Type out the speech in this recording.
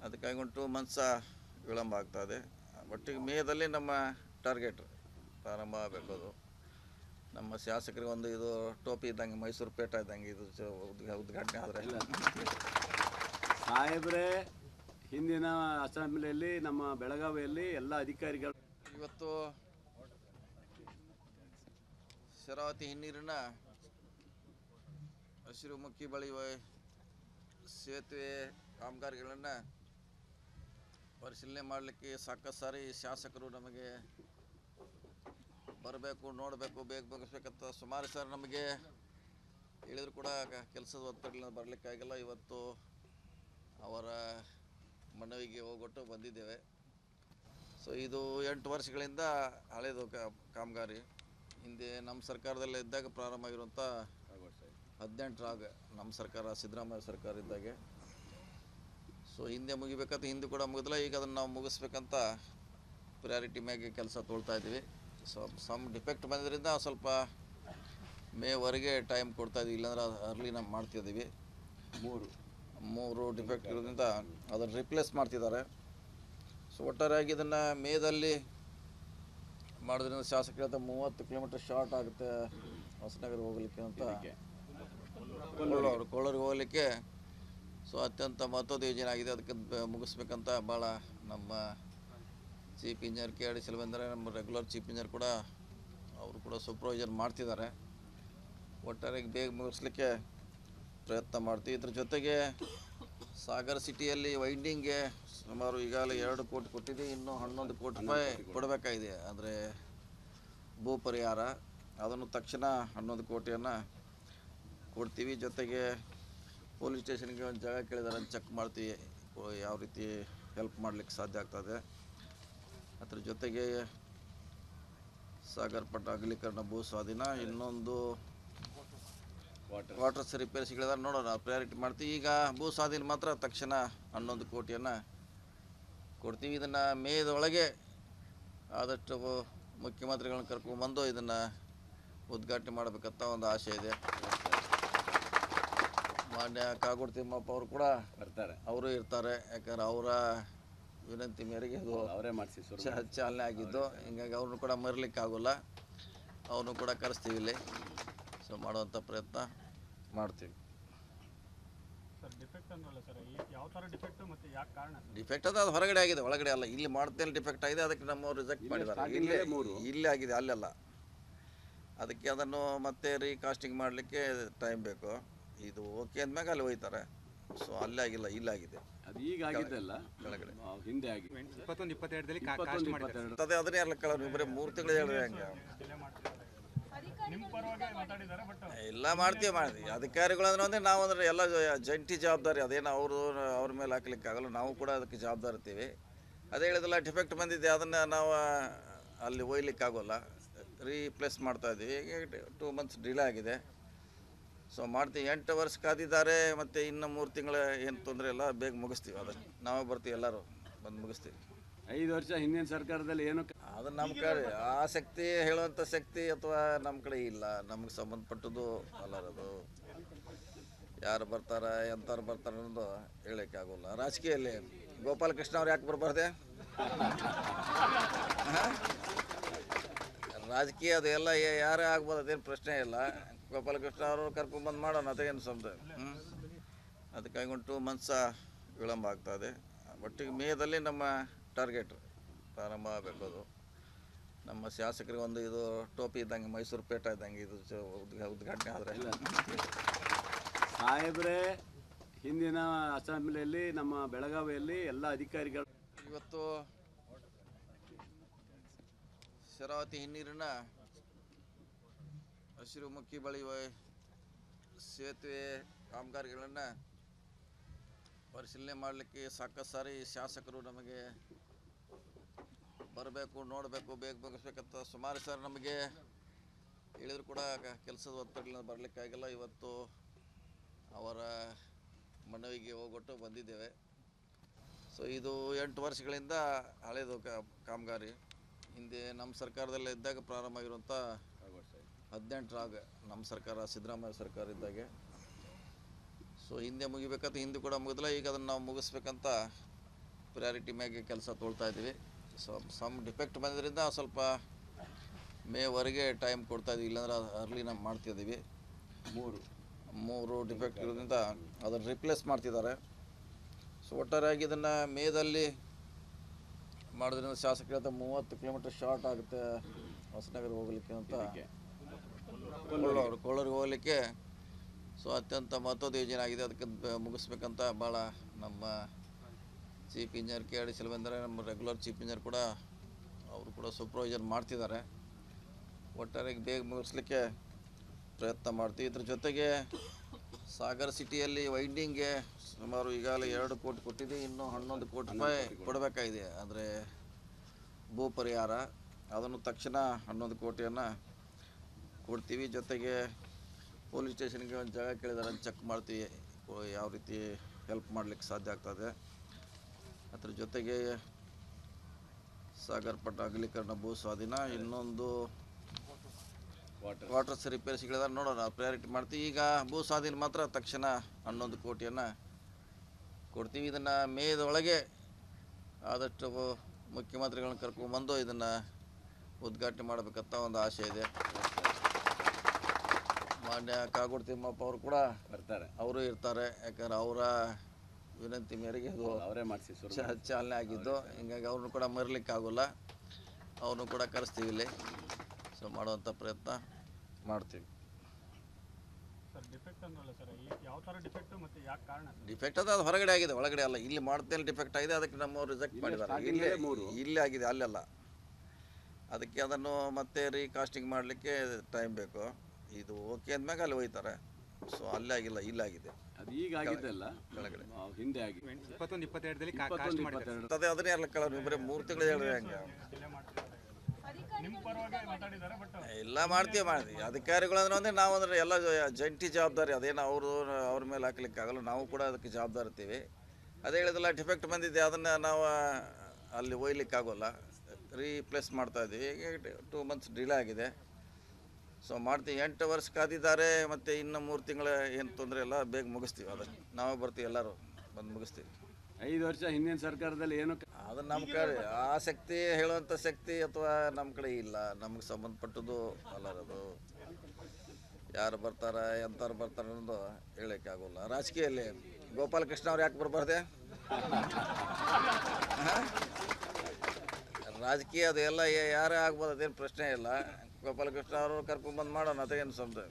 ಅದಕ್ಕಾಗಿ ಒಂದು 2 ಮಂತ್ಸ ವಿಳಂಬ ಆಗ್ತಾಯಿದೆ. ಒಟ್ಟಿಗೆ ಮೇದಲ್ಲಿ ನಮ್ಮ ಟಾರ್ಗೆಟ್ ಪ್ರಾರಂಭ ಆಗಬೇಕು. ಅದು ನಮ್ಮ ಶಾಸಕರಿಗೆ ಒಂದು ಇದು ಟೋಪಿ ಇದ್ದಂಗೆ, ಮೈಸೂರು ಪೇಟ ಇದ್ದಂಗೆ ಇದು ಉದ್ಘಾಟನೆ ಆದರೆ. ಸಾಹೇಬ್ರೆ, ಹಿಂದಿನ ಅಸೆಂಬ್ಲಿಯಲ್ಲಿ ನಮ್ಮ ಬೆಳಗಾವಿಯಲ್ಲಿ ಎಲ್ಲ ಅಧಿಕಾರಿಗಳು ಇವತ್ತು ಶರಾವತಿ ಹಿನ್ನೀರಿನ ಹಸಿರುಮುಖಿ ಬಳಿ ಸೇತುವೆ ಕಾಮಗಾರಿಗಳನ್ನು ಪರಿಶೀಲನೆ ಮಾಡಲಿಕ್ಕೆ ಸಾಕಷ್ಟು ಸಾರಿ ಶಾಸಕರು ನಮಗೆ ಬರಬೇಕು, ನೋಡಬೇಕು, ಬೇಗ ಮುಗಿಸ್ಬೇಕಂತ ಸುಮಾರು ಸಾರಿ ನಮಗೆ ಹೇಳಿದ್ರು ಕೂಡ ಕೆಲಸದ ಒತ್ತಡದಿಂದ ಬರಲಿಕ್ಕಾಗಿಲ್ಲ. ಇವತ್ತು ಅವರ ಮನವಿಗೆ ಹೋಗೊಟ್ಟು ಬಂದಿದ್ದೇವೆ. ಸೊ ಇದು 8 ವರ್ಷಗಳಿಂದ ಹಳೆಯದು ಕಾಮಗಾರಿ. ಹಿಂದೆ ನಮ್ಮ ಸರ್ಕಾರದಲ್ಲೇ ಇದ್ದಾಗ ಪ್ರಾರಂಭ ಆಗಿರುವಂಥ 18ರಾಗ ನಮ್ಮ ಸರ್ಕಾರ, ಸಿದ್ದರಾಮಯ್ಯ ಸರ್ಕಾರ ಇದ್ದಾಗೆ. ಸೊ ಹಿಂದೆ ಮುಗಿಬೇಕಂತ ಹಿಂದೆ ಕೂಡ ಮುಗಿದಿಲ್ಲ. ಈಗ ಅದನ್ನು ನಾವು ಮುಗಿಸ್ಬೇಕಂತ ಪ್ರಿಯಾರಿಟಿ ಮ್ಯಾಗೆ ಕೆಲಸ ತೊಳ್ತಾ ಇದ್ದೀವಿ. ಸೊ ಸಮ್ ಡಿಫೆಕ್ಟ್ ಬಂದಿದ್ದರಿಂದ ಸ್ವಲ್ಪ ಮೇವರೆಗೆ ಟೈಮ್ ಕೊಡ್ತಾಯಿದ್ದೀವಿ, ಇಲ್ಲಾಂದ್ರೆ ಅರ್ಲಿ ನಾವು ಮಾಡ್ತಿದ್ದೀವಿ. ಮೂರು ಡಿಫೆಕ್ಟ್ ಇರೋದ್ರಿಂದ ಅದನ್ನು ರಿಪ್ಲೇಸ್ ಮಾಡ್ತಿದ್ದಾರೆ. ಸೊ ಒಟ್ಟಾರೆಯಾಗಿ ಇದನ್ನು ಮೇದಲ್ಲಿ ಮಾಡೋದ್ರಿಂದ ಶಾಸಕರಿಂದ 30 ಕಿಲೋಮೀಟರ್ ಶಾರ್ಟ್ ಆಗುತ್ತೆ ಹೊಸನಗರ ಹೋಗಲಿಕ್ಕೆ ಅಂತ, ಕೊಳ್ಳೂರಿಗೆ ಹೋಗಲಿಕ್ಕೆ. ಸೊ ಅತ್ಯಂತ ಮಹತ್ವದ ಯೋಜನೆ ಆಗಿದೆ. ಅದಕ್ಕೆ ಮುಗಿಸ್ಬೇಕಂತ ಭಾಳ ನಮ್ಮ ಚೀಫ್ ಇಂಜಿನಿಯರ್ KRD ಸೆಲ್ವೇಂದ್ರ, ನಮ್ಮ ರೆಗ್ಯುಲರ್ ಚೀಫ್ ಇಂಜಿನಿಯರ್ ಕೂಡ ಅವರು ಕೂಡ ಸೂಪರ್ವೈಸರ್ ಮಾಡ್ತಿದ್ದಾರೆ. ಒಟ್ಟಾರೆಯಾಗಿ ಬೇಗ ಮುಗಿಸ್ಲಿಕ್ಕೆ ಪ್ರಯತ್ನ ಮಾಡ್ತೀವಿ. ಇದ್ರ ಜೊತೆಗೆ ಸಾಗರ್ ಸಿಟಿಯಲ್ಲಿ ವೈಂಡಿಂಗ್ಗೆ ಸುಮಾರು ಈಗಾಗಲೇ 2 ಕೋಟಿ ಕೊಟ್ಟಿದ್ದೀವಿ. ಇನ್ನೂ 11 ಕೋಟಿ ರೂಪಾಯಿ ಕೊಡಬೇಕಾಗಿದೆ. ಅಂದರೆ ಭೂ ಪರಿಹಾರ, ಅದನ್ನು ತಕ್ಷಣ 11 ಕೋಟಿಯನ್ನು ಕೊಡ್ತೀವಿ. ಜೊತೆಗೆ ಪೊಲೀಸ್ ಸ್ಟೇಷನ್ಗೆ ಒಂದು ಜಾಗ ಕೇಳಿದಾರೆ, ಚೆಕ್ ಮಾಡ್ತೀವಿ ಯಾವ ರೀತಿ ಹೆಲ್ಪ್ ಮಾಡಲಿಕ್ಕೆ ಸಾಧ್ಯ ಆಗ್ತದೆ. ಅದ್ರ ಜೊತೆಗೆ ಸಾಗರ್ ಪಟ್ಟ ಅಗಲೀಕರಣ, ಭೂ ಸ್ವಾಧೀನ, ಇನ್ನೊಂದು ವಾಟರ್ಸ್ ರಿಪೇರಿಸಿಗಳಿದಾರೆ, ನೋಡೋಣ ಪ್ರಯಾರಿಟಿ ಮಾಡ್ತೀವಿ. ಈಗ ಭೂ ಸ್ವಾಧೀನ ಮಾತ್ರ ತಕ್ಷಣ 11 ಕೋಟಿಯನ್ನು ಕೊಡ್ತೀವಿ. ಇದನ್ನು ಮೇದೊಳಗೆ ಆದಷ್ಟು ಮುಖ್ಯಮಂತ್ರಿಗಳನ್ನ ಕರ್ಕೊಂಡ್ಬಂದು ಇದನ್ನು ಉದ್ಘಾಟನೆ ಮಾಡಬೇಕಂತ ಒಂದು ಆಸೆ ಇದೆ. ಮಾನ್ಯ ಕಾಗೋಡು ತಿಮ್ಮಪ್ಪ ಅವರು ಕೂಡ ಬರ್ತಾರೆ, ಅವರು ಇರ್ತಾರೆ. ಯಾಕಂದ್ರೆ ಅವರ ವಿನಂತಿ ಮೇರೆಗೆ ಅದು ಅವರೇ ಮಾಡಿಸಿ ಚಾಲನೆ ಆಗಿದ್ದು, ಹಿಂಗಾಗಿ ಅವ್ರನ್ನೂ ಕೂಡ ಮರಿಲಿಕ್ಕಾಗೋಲ್ಲ. ಅವ್ರನ್ನೂ ಕೂಡ ಕರೆಸ್ತೀವಿ ಇಲ್ಲಿ. ಸೊ ಮಾಡುವಂಥ ಪ್ರಯತ್ನ ಮಾಡ್ತೀವಿ. ಡಿಫೆಕ್ಟ್ ಅದು ಹೊರಗಡೆ ಆಗಿದೆ, ಒಳಗಡೆ ಅಲ್ಲ. ಇಲ್ಲಿ ಮಾಡ್ತೇನೆ ಡಿಫೆಕ್ಟ್ ಆಗಿದೆ, ಅದಕ್ಕೆ ನಮ್ಮವ್ರು ರಿಜೆಕ್ಟ್ ಮಾಡಿದ್ದಾರೆ. ಇಲ್ಲೇ ಆಗಿದೆ, ಅಲ್ಲೆಲ್ಲ. ಅದಕ್ಕೆ ಅದನ್ನು ಮತ್ತೆ ರೀಕಾಸ್ಟಿಂಗ್ ಮಾಡಲಿಕ್ಕೆ ಟೈಮ್ ಬೇಕು. ಇದು ಓಕೆ ಅಂದ್ಮ್ಯಾಗ ಅಲ್ಲಿ ಹೋಯ್ತಾರೆ. ಸೊ ಅಲ್ಲೇ ಆಗಿಲ್ಲ, ಇಲ್ಲಾಗಿದೆ. ಅದು ಈಗ ಆಗಿದ್ದಲ್ಲ, ಕೆಳಗಡೆ ಹಿಂದೆ ಆಗಿ 21-22 ಅದನ್ನೇ ಅಲ್ಲ ಕೆಳಗೆ ಬರೀ 3 ತಿಂಗಳು ಹೇಳಿದ್ರೆ ಹೆಂಗೆ? ಎಲ್ಲ ಮಾಡ್ತೀವಿ. ಅಧಿಕಾರಿಗಳು ಅಂದ್ರೆ ನಾವು ಅಂದ್ರೆ ಎಲ್ಲ ಜಂಟಿ ಜವಾಬ್ದಾರಿ. ಅದೇನು ಅವ್ರ ಮೇಲೆ ಹಾಕ್ಲಿಕ್ಕೆ ಆಗಲ್ಲ, ನಾವು ಕೂಡ ಅದಕ್ಕೆ ಜವಾಬ್ದಾರಿ ಇರ್ತೀವಿ. ಅದೇ ಹೇಳಿದಲ್ಲ, ಡಿಫೆಕ್ಟ್ ಬಂದಿದೆ, ಅದನ್ನು ನಾವು ಅಲ್ಲಿ ಒಯ್ಲಿಕ್ಕಾಗೋಲ್ಲ, ರೀಪ್ಲೇಸ್ ಮಾಡ್ತಾಯಿದ್ದೀವಿ. ಈಗ 2 ಮಂತ್ಸ್ ಡಿಲೇ ಆಗಿದೆ. ಸೊ ಮಾಡ್ತೀವಿ. 8 ವರ್ಷ ಕಾದಿದ್ದಾರೆ, ಮತ್ತು ಇನ್ನು 3 ತಿಂಗಳ ಏನು ತೊಂದರೆ ಇಲ್ಲ, ಬೇಗ ಮುಗಿಸ್ತೀವಿ. ಅದನ್ನು ನಾವೇ ಬರ್ತೀವಿ, ಎಲ್ಲರೂ ಬಂದು ಮುಗಿಸ್ತೀವಿ. 5 ವರ್ಷ ಹಿಂದಿನ ಸರ್ಕಾರದಲ್ಲಿ ಏನು ಅದು ನಮ್ಮ ಕಡೆ ಆ ಶಕ್ತಿ ಹೇಳುವಂಥ ಶಕ್ತಿ ಅಥವಾ ನಮ್ಮ ಕಡೆ ಇಲ್ಲ. ನಮಗೆ ಸಂಬಂಧಪಟ್ಟದ್ದು ಅಲ್ಲರದು. ಯಾರು ಬರ್ತಾರೆ, ಎಂಥವ್ರು ಬರ್ತಾರೆ ಅನ್ನೋದು ಹೇಳೋಕ್ಕೆ ಆಗೋಲ್ಲ. ರಾಜಕೀಯಲ್ಲಿ ಗೋಪಾಲಕೃಷ್ಣ ಅವ್ರು ಯಾಕೆ ಬರಬಾರ್ದೆ? ರಾಜಕೀಯ ಅದು ಎಲ್ಲ ಯಾರೇ ಆಗ್ಬೋದು, ಅದೇನು ಪ್ರಶ್ನೆ ಇಲ್ಲ. ಗೋಪಾಲಕೃಷ್ಣ ಅವರು ಕರ್ಕೊಂಡ್ಬಂದು ಮಾಡೋಣ, ಅದೇನು ಸಂಬಂಧ. ಅದಕ್ಕಾಗಿ ಒಂದು 2 ಮಂತ್ಸ ವಿಳಂಬ ಆಗ್ತಾಯಿದೆ. ಒಟ್ಟಿಗೆ ಮೇದಲ್ಲಿ ನಮ್ಮ ಟಾರ್ಗೆಟ್ ಪ್ರಾರಂಭ ಆಗಬೇಕು. ಅದು ನಮ್ಮ ಶಾಸಕರಿಗೆ ಒಂದು ಇದು ಟೋಪಿ ಇದ್ದಂಗೆ, ಮೈಸೂರು ಪೇಟ ಇದ್ದಂಗೆ ಇದು ಉದ್ಘಾಟನೆ ಆದರೆ. ಸಾಹೇಬ್ರೆ, ಹಿಂದಿನ ಅಸೆಂಬ್ಲಿಯಲ್ಲಿ ನಮ್ಮ ಬೆಳಗಾವಿಯಲ್ಲಿ ಎಲ್ಲ ಅಧಿಕಾರಿಗಳು ಇವತ್ತು ಶರಾವತಿ ಹಿನ್ನೀರಿನ ಹಸಿರುಮುಖಿ ಬಳಿ ಸೇತುವೆ ಕಾಮಗಾರಿಗಳನ್ನು ಪರಿಶೀಲನೆ ಮಾಡಲಿಕ್ಕೆ ಸಾಕಷ್ಟು ಸಾರಿ ಶಾಸಕರು ನಮಗೆ ಬರಬೇಕು, ನೋಡಬೇಕು, ಬೇಗ ಮುಗಿಸ್ಬೇಕಂತ ಸುಮಾರು ಸಾರಿ ನಮಗೆ ಹೇಳಿದ್ರು ಕೂಡ ಕೆಲಸದ ಒತ್ತಡದಿಂದ ಬರಲಿಕ್ಕಾಗಿಲ್ಲ. ಇವತ್ತು ಅವರ ಮನವಿಗೆ ಹೋಗೊಟ್ಟು ಬಂದಿದ್ದೇವೆ. ಸೊ ಇದು 8 ವರ್ಷಗಳಿಂದ ಹಳೆಯದು ಕಾಮಗಾರಿ. ಹಿಂದೆ ನಮ್ಮ ಸರ್ಕಾರದಲ್ಲೇ ಇದ್ದಾಗ ಪ್ರಾರಂಭ ಆಗಿರುವಂಥ 18ರಾಗ ನಮ್ಮ ಸರ್ಕಾರ, ಸಿದ್ದರಾಮಯ್ಯ ಸರ್ಕಾರ ಇದ್ದಾಗೆ. ಸೊ ಹಿಂದೆ ಮುಗಿಬೇಕಂತ ಹಿಂದೆ ಕೂಡ ಮುಗಿದಿಲ್ಲ. ಈಗ ಅದನ್ನು ನಾವು ಮುಗಿಸ್ಬೇಕಂತ ಪ್ರಿಯಾರಿಟಿ ಮ್ಯಾಗೆ ಕೆಲಸ ತೊಳ್ತಾ ಇದ್ದೀವಿ. ಸಮ್ ಡಿಫೆಕ್ಟ್ ಬಂದಿದ್ದರಿಂದ ಸ್ವಲ್ಪ ಮೇವರೆಗೆ ಟೈಮ್ ಕೊಡ್ತಾಯಿದ್ದೀವಿ, ಇಲ್ಲಾಂದ್ರೆ ಅರ್ಲಿ ನಾವು ಮಾಡ್ತಿದ್ದೀವಿ. ಮೂರು ಡಿಫೆಕ್ಟ್ ಇರೋದ್ರಿಂದ ಅದನ್ನು ರಿಪ್ಲೇಸ್ ಮಾಡ್ತಿದ್ದಾರೆ. ಸೊ ಒಟ್ಟಾರೆಯಾಗಿ ಇದನ್ನು ಮೇದಲ್ಲಿ ಮಾಡೋದ್ರಿಂದ ಶಾಸಕರಿಂದ 30 ಕಿಲೋಮೀಟರ್ ಶಾರ್ಟ್ ಆಗುತ್ತೆ ಹೊಸನಗರ ಹೋಗಲಿಕ್ಕೆ ಅಂತ, ಕೊಳ್ಳೂರಿಗೆ ಹೋಗಲಿಕ್ಕೆ. ಸೊ ಅತ್ಯಂತ ಮಹತ್ವದ ಯೋಜನೆ ಆಗಿದೆ. ಅದಕ್ಕೆ ಮುಗಿಸ್ಬೇಕಂತ ಭಾಳ ನಮ್ಮ ಚೀಫ್ ಇಂಜಿನಿಯರ್ KRD ಸೆಲ್ವೇಂದ್ರ, ನಮ್ಮ ರೆಗ್ಯುಲರ್ ಚೀಫ್ ಇಂಜಿನಿಯರ್ ಕೂಡ ಅವರು ಕೂಡ ಸೂಪರ್ವೈಸರ್ ಮಾಡ್ತಿದ್ದಾರೆ. ಒಟ್ಟಾರೆಯಾಗಿ ಬೇಗ ಮುಗಿಸ್ಲಿಕ್ಕೆ ಪ್ರಯತ್ನ ಮಾಡ್ತೀವಿ. ಇದ್ರ ಜೊತೆಗೆ ಸಾಗರ್ ಸಿಟಿಯಲ್ಲಿ ವೈಂಡಿಂಗ್ಗೆ ಸುಮಾರು ಈಗಾಗಲೇ 2 ಕೋಟಿ ಕೊಟ್ಟಿದ್ದೀವಿ. ಇನ್ನೂ 11 ಕೋಟಿ ರೂಪಾಯಿ ಕೊಡಬೇಕಾಗಿದೆ, ಅಂದರೆ ಭೂ ಪರಿಹಾರ. ಅದನ್ನು ತಕ್ಷಣ 11 ಕೋಟಿಯನ್ನು ಕೊಡ್ತೀವಿ. ಜೊತೆಗೆ ಪೊಲೀಸ್ ಸ್ಟೇಷನ್ಗೆ ಒಂದು ಜಾಗ ಕೇಳಿದಾರೆ, ಚೆಕ್ ಮಾಡ್ತೀವಿ ಯಾವ ರೀತಿ ಹೆಲ್ಪ್ ಮಾಡಲಿಕ್ಕೆ ಸಾಧ್ಯ ಆಗ್ತದೆ. ಅದ್ರ ಜೊತೆಗೆ ಸಾಗರ್ ಪಟ್ಟ ಅಗಲೀಕರಣ, ಭೂ ಸ್ವಾಧೀನ, ಇನ್ನೊಂದು ವಾಟರ್ಸ್ ರಿಪೇರಿಸಿಗಳಿದಾರೆ, ನೋಡೋಣ ಪ್ರಯಾರಿಟಿ ಮಾಡ್ತೀವಿ. ಈಗ ಭೂ ಸ್ವಾಧೀನ ಮಾತ್ರ ತಕ್ಷಣ 11 ಕೋಟಿಯನ್ನು ಕೊಡ್ತೀವಿ. ಇದನ್ನು ಮೇದೊಳಗೆ ಆದಷ್ಟು ಮುಖ್ಯಮಂತ್ರಿಗಳನ್ನ ಕರ್ಕೊಂಡ್ಬಂದು ಇದನ್ನು ಉದ್ಘಾಟನೆ ಮಾಡಬೇಕಂತ ಒಂದು ಆಸೆ ಇದೆ. ಮಾನ್ಯ ಕಾಗೋಡು ತಿಮ್ಮಪ್ಪ ಅವರು ಕೂಡ ಬರ್ತಾರೆ, ಅವರು ಇರ್ತಾರೆ. ಯಾಕಂದ್ರೆ ಅವರ ವಿನಂತಿ ಮೇರೆಗೆ ಇದು ಅವರೇ ಮಾಡಿಸಿ ಚಾಲನೆ ಆಗಿದ್ದು, ಹೀಗಾಗಿ ಅವ್ರನ್ನೂ ಕೂಡ ಮರಿಲಿಕ್ಕಾಗೋಲ್ಲ. ಅವ್ರನ್ನೂ ಕೂಡ ಕರೆಸ್ತೀವಿ ಇಲ್ಲಿ. ಸೊ ಮಾಡುವಂಥ ಪ್ರಯತ್ನ ಮಾಡ್ತೀವಿ. ಡಿಫೆಕ್ಟ್ ಅದು ಹೊರಗಡೆ ಆಗಿದೆ, ಒಳಗಡೆ ಅಲ್ಲ. ಇಲ್ಲಿ ಮಾಡ್ತೇನೆ ಡಿಫೆಕ್ಟ್ ಆಗಿದೆ, ಅದಕ್ಕೆ ನಮ್ಮವ್ರು ರಿಜೆಕ್ಟ್ ಮಾಡಿದ್ದಾರೆ. ಇಲ್ಲಿ ಆಗಿದೆ, ಅಲ್ಲೆಲ್ಲ. ಅದಕ್ಕೆ ಅದನ್ನು ಮತ್ತೆ ರೀಕಾಸ್ಟಿಂಗ್ ಮಾಡಲಿಕ್ಕೆ ಟೈಮ್ ಬೇಕು. ಇದು ಓಕೆ ಅಂದ್ಮ್ಯಾಗ ಅಲ್ಲಿ ಹೋಯ್ತಾರೆ. ಸೊ ಅಲ್ಲೇ ಆಗಿಲ್ಲ, ಇಲ್ಲಾಗಿದೆ. ಅದು ಈಗ ಆಗಿದ್ದಲ್ಲ, ಕೆಳಗಡೆ ಹಿಂದೆ ಆಗಿದೆ. 21-22 ಅದೇ ಅದನ್ನೇ ಎಲ್ಲ ಕೇಳೋರು. ಬರೀ 3 ತಿಂಗಳು ಹೇಳಿದ್ರೆ ಹೆಂಗೆ? ಎಲ್ಲ ಮಾಡ್ತೀವಿ. ಅಧಿಕಾರಿಗಳು ಅಂದ್ರೆ ನಾವು ಅಂದ್ರೆ ಎಲ್ಲ ಜಂಟಿ ಜವಾಬ್ದಾರಿ. ಅದೇನು ಅವ್ರ ಮೇಲೆ ಹಾಕ್ಲಿಕ್ಕೆ ಆಗಲ್ಲ, ನಾವು ಕೂಡ ಅದಕ್ಕೆ ಜವಾಬ್ದಾರಿ ಇರ್ತೀವಿ. ಅದೇ ಹೇಳಿದಲ್ಲ, ಡಿಫೆಕ್ಟ್ ಬಂದಿದೆ, ಅದನ್ನು ನಾವು ಅಲ್ಲಿ ಒಯ್ಲಿಕ್ಕೆ ಆಗೋಲ್ಲ, ರೀಪ್ಲೇಸ್ ಮಾಡ್ತಾ ಇದ್ದೀವಿ. ಈಗ 2 ಮಂತ್ಸ್ ಡಿಲೇ ಆಗಿದೆ. ಸೊ ಮಾಡ್ತೀವಿ. 8 ವರ್ಷ ಕಾದಿದ್ದಾರೆ, ಮತ್ತು ಇನ್ನು 3 ತಿಂಗಳ ಏನು ತೊಂದರೆ ಇಲ್ಲ, ಬೇಗ ಮುಗಿಸ್ತೀವಿ. ಅದನ್ನು ನಾವೇ ಬರ್ತೀವಿ, ಎಲ್ಲರೂ ಬಂದು ಮುಗಿಸ್ತೀವಿ. 5 ವರ್ಷ ಹಿಂದಿನ ಸರ್ಕಾರದಲ್ಲಿ ಏನು ಅದು ನಮ್ಮ ಕಡೆ ಆ ಶಕ್ತಿ ಹೇಳುವಂಥ ಶಕ್ತಿ ಅಥವಾ ನಮ್ಮ ಕಡೆ ಇಲ್ಲ. ನಮಗೆ ಸಂಬಂಧಪಟ್ಟದ್ದು ಅಲ್ಲ ಅದು. ಯಾರು ಬರ್ತಾರೆ, ಎಂಥವ್ರು ಬರ್ತಾರೆ ಅನ್ನೋದು ಹೇಳೋಕ್ಕೆ ಆಗೋಲ್ಲ. ರಾಜಕೀಯಲ್ಲಿ ಗೋಪಾಲಕೃಷ್ಣ ಅವ್ರು ಯಾಕೆ ಬರಬಾರ್ದೆ? ರಾಜಕೀಯ ಅದು ಎಲ್ಲ ಯಾರೇ ಆಗ್ಬೋದು, ಅದೇನು ಪ್ರಶ್ನೆ ಇಲ್ಲ. ಗೋಪಾಲಕೃಷ್ಣ ಅವರು ಕರ್ಕೊಂಡ್ಬಂದು ಮಾಡೋಣ, ಅದೇನು ಸಮಸ್ಯೆ.